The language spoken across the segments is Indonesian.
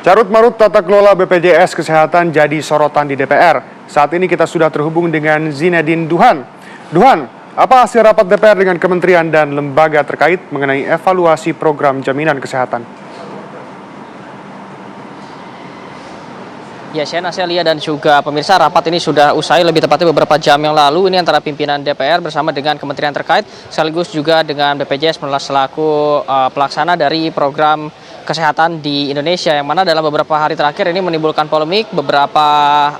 Carut-marut tata kelola BPJS Kesehatan jadi sorotan di DPR. Saat ini kita sudah terhubung dengan Zinedine Duhan. Duhan, apa hasil rapat DPR dengan kementerian dan lembaga terkait mengenai evaluasi program jaminan kesehatan? Ya, Shena, Celia dan juga pemirsa, rapat ini sudah usai lebih tepatnya beberapa jam yang lalu. Ini antara pimpinan DPR bersama dengan kementerian terkait, sekaligus juga dengan BPJS selaku pelaksana dari program kesehatan di Indonesia, yang mana dalam beberapa hari terakhir ini menimbulkan polemik. Beberapa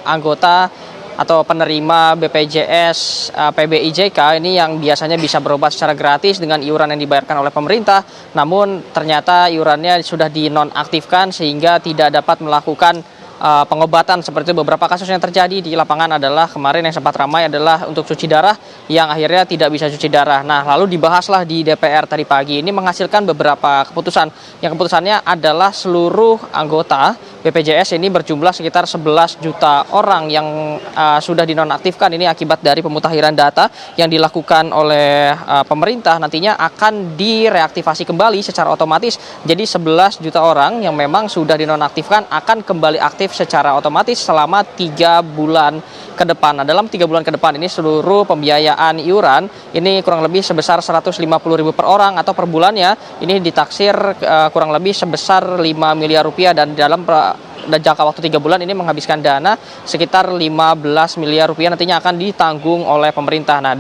anggota atau penerima BPJS PBIJK ini yang biasanya bisa berobat secara gratis dengan iuran yang dibayarkan oleh pemerintah, namun ternyata iurannya sudah dinonaktifkan sehingga tidak dapat melakukan pengobatan. Seperti beberapa kasus yang terjadi di lapangan adalah kemarin yang sempat ramai adalah untuk cuci darah yang akhirnya tidak bisa cuci darah. Nah, lalu dibahaslah di DPR tadi pagi, ini menghasilkan beberapa keputusan. Yang keputusannya adalah seluruh anggota BPJS ini berjumlah sekitar 11 juta orang yang sudah dinonaktifkan. Ini akibat dari pemutakhiran data yang dilakukan oleh pemerintah, nantinya akan direaktivasi kembali secara otomatis. Jadi 11 juta orang yang memang sudah dinonaktifkan akan kembali aktif secara otomatis selama 3 bulan ke depan. Nah, dalam 3 bulan ke depan ini seluruh pembiayaan iuran ini kurang lebih sebesar 150.000 per orang atau per bulannya ini ditaksir kurang lebih sebesar 5 miliar rupiah, dan dalam jangka waktu 3 bulan ini menghabiskan dana sekitar 15 miliar rupiah nantinya akan ditanggung oleh pemerintah. Nah,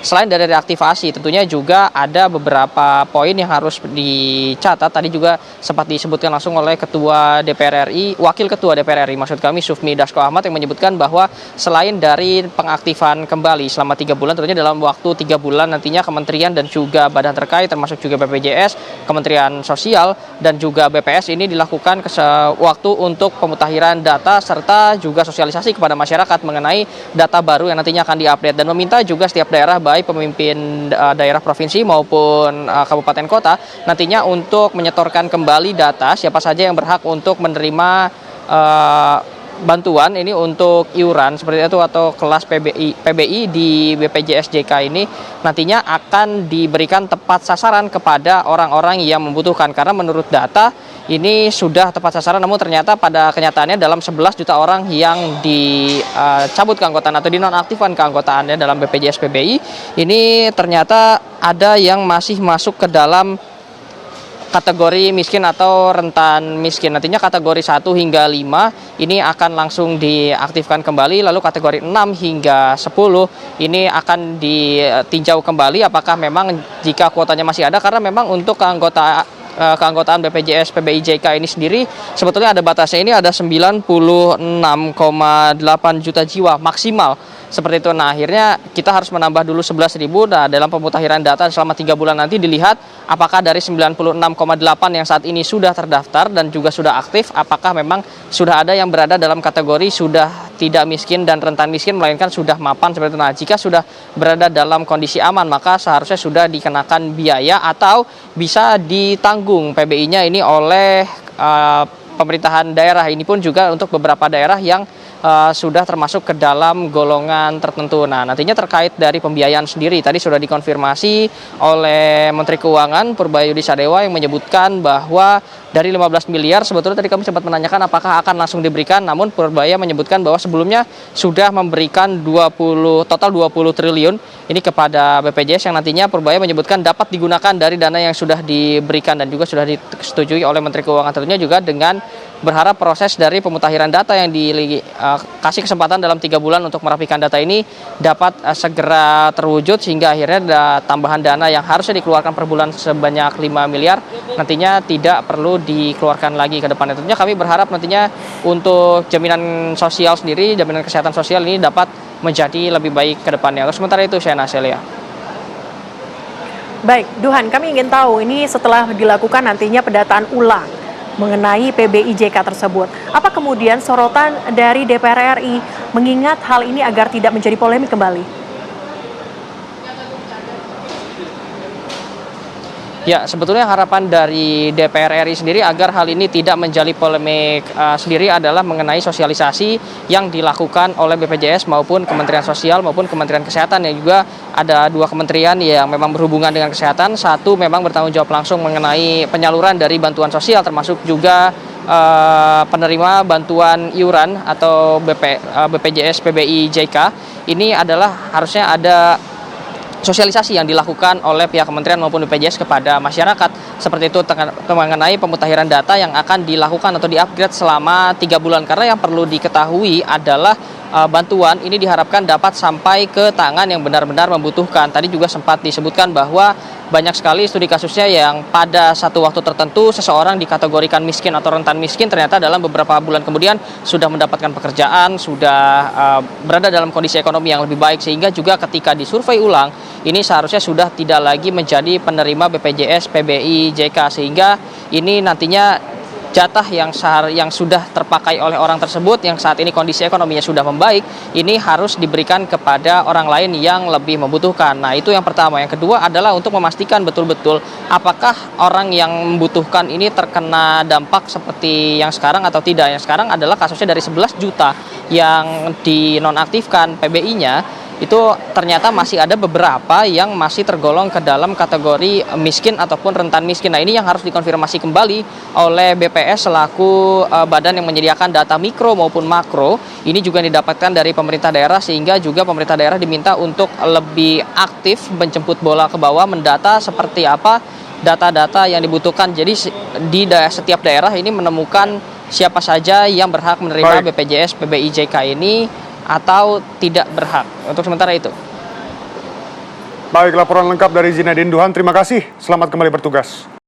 selain dari reaktivasi, tentunya juga ada beberapa poin yang harus dicatat. Tadi juga sempat disebutkan langsung oleh Wakil Ketua DPR RI, maksud kami Sufmi Dasko Ahmad, yang menyebutkan bahwa selain dari pengaktifan kembali selama 3 bulan, tentunya dalam waktu 3 bulan nantinya kementerian dan juga badan terkait termasuk juga BPJS, Kementerian Sosial dan juga BPS ini dilakukan waktu untuk pemutahiran data serta juga sosialisasi kepada masyarakat mengenai data baru yang nantinya akan diupdate, dan meminta juga setiap daerah, baik pemimpin daerah provinsi maupun kabupaten kota, nantinya untuk menyetorkan kembali data siapa saja yang berhak untuk menerima bantuan ini untuk iuran seperti itu atau kelas PBI di BPJS JK ini nantinya akan diberikan tepat sasaran kepada orang-orang yang membutuhkan, karena menurut data ini sudah tepat sasaran, namun ternyata pada kenyataannya dalam 11 juta orang yang dicabut keanggotaan atau dinonaktifkan keanggotaannya dalam BPJS PBI ini ternyata ada yang masih masuk ke dalam kategori miskin atau rentan miskin. Nantinya kategori 1 hingga 5 ini akan langsung diaktifkan kembali, lalu kategori 6 hingga 10 ini akan ditinjau kembali apakah memang jika kuotanya masih ada, karena memang untuk keanggotaan BPJS PBIJK ini sendiri sebetulnya ada batasnya, ini ada 96,8 juta jiwa maksimal seperti itu. Nah, akhirnya kita harus menambah dulu 11.000. Nah, dalam pemutakhiran data selama 3 bulan nanti dilihat apakah dari 96,8 yang saat ini sudah terdaftar dan juga sudah aktif, apakah memang sudah ada yang berada dalam kategori sudah tidak miskin dan rentan miskin, melainkan sudah mapan seperti itu. Nah, jika sudah berada dalam kondisi aman, maka seharusnya sudah dikenakan biaya atau bisa ditanggung PBI-nya ini oleh pemerintahan daerah. Ini pun juga untuk beberapa daerah yang sudah termasuk ke dalam golongan tertentu. Nah, nantinya terkait dari pembiayaan sendiri tadi sudah dikonfirmasi oleh Menteri Keuangan Purbayudi Sadewa yang menyebutkan bahwa dari 15 miliar sebetulnya tadi kami sempat menanyakan apakah akan langsung diberikan, namun Purbaya menyebutkan bahwa sebelumnya sudah memberikan total 20 triliun ini kepada BPJS yang nantinya Purbaya menyebutkan dapat digunakan dari dana yang sudah diberikan dan juga sudah disetujui oleh Menteri Keuangan, tentunya juga dengan berharap proses dari pemutakhiran data yang dikasih kesempatan dalam 3 bulan untuk merapikan data ini dapat segera terwujud, sehingga akhirnya ada tambahan dana yang harusnya dikeluarkan per bulan sebanyak 5 miliar nantinya tidak perlu dikeluarkan lagi ke depannya. Tentunya kami berharap nantinya untuk jaminan sosial sendiri, jaminan kesehatan sosial ini dapat menjadi lebih baik ke depannya. Sementara itu, Shena, Celia. Baik, Duhan, kami ingin tahu ini setelah dilakukan nantinya pendataan ulang mengenai PBIJK tersebut. Apa kemudian sorotan dari DPR RI mengingat hal ini agar tidak menjadi polemik kembali? Ya, sebetulnya harapan dari DPR RI sendiri agar hal ini tidak menjadi polemik sendiri adalah mengenai sosialisasi yang dilakukan oleh BPJS maupun Kementerian Sosial maupun Kementerian Kesehatan, yang juga ada 2 kementerian yang memang berhubungan dengan kesehatan. Satu memang bertanggung jawab langsung mengenai penyaluran dari bantuan sosial, termasuk juga penerima bantuan iuran atau BPJS PBI JK ini adalah harusnya ada sosialisasi yang dilakukan oleh pihak kementerian maupun BPJS kepada masyarakat seperti itu mengenai pemutahiran data yang akan dilakukan atau di-upgrade selama 3 bulan, karena yang perlu diketahui adalah bantuan ini diharapkan dapat sampai ke tangan yang benar-benar membutuhkan. Tadi juga sempat disebutkan bahwa banyak sekali studi kasusnya yang pada satu waktu tertentu seseorang dikategorikan miskin atau rentan miskin, ternyata dalam beberapa bulan kemudian sudah mendapatkan pekerjaan, sudah berada dalam kondisi ekonomi yang lebih baik, sehingga juga ketika disurvei ulang ini seharusnya sudah tidak lagi menjadi penerima BPJS PBI JK, sehingga ini nantinya jatah yang sudah terpakai oleh orang tersebut yang saat ini kondisi ekonominya sudah membaik ini harus diberikan kepada orang lain yang lebih membutuhkan. Nah, itu yang pertama. Yang kedua adalah untuk memastikan betul-betul apakah orang yang membutuhkan ini terkena dampak seperti yang sekarang atau tidak. Yang sekarang adalah kasusnya dari 11 juta yang dinonaktifkan PBI-nya, itu ternyata masih ada beberapa yang masih tergolong ke dalam kategori miskin ataupun rentan miskin. Nah, ini yang harus dikonfirmasi kembali oleh BPS selaku badan yang menyediakan data mikro maupun makro. Ini juga didapatkan dari pemerintah daerah, sehingga juga pemerintah daerah diminta untuk lebih aktif menjemput bola ke bawah, mendata seperti apa data-data yang dibutuhkan. Jadi di setiap daerah ini menemukan siapa saja yang berhak menerima BPJS PBI JK ini atau tidak berhak. Untuk sementara itu. Baik, laporan lengkap dari Zinedine Duhan. Terima kasih. Selamat kembali bertugas.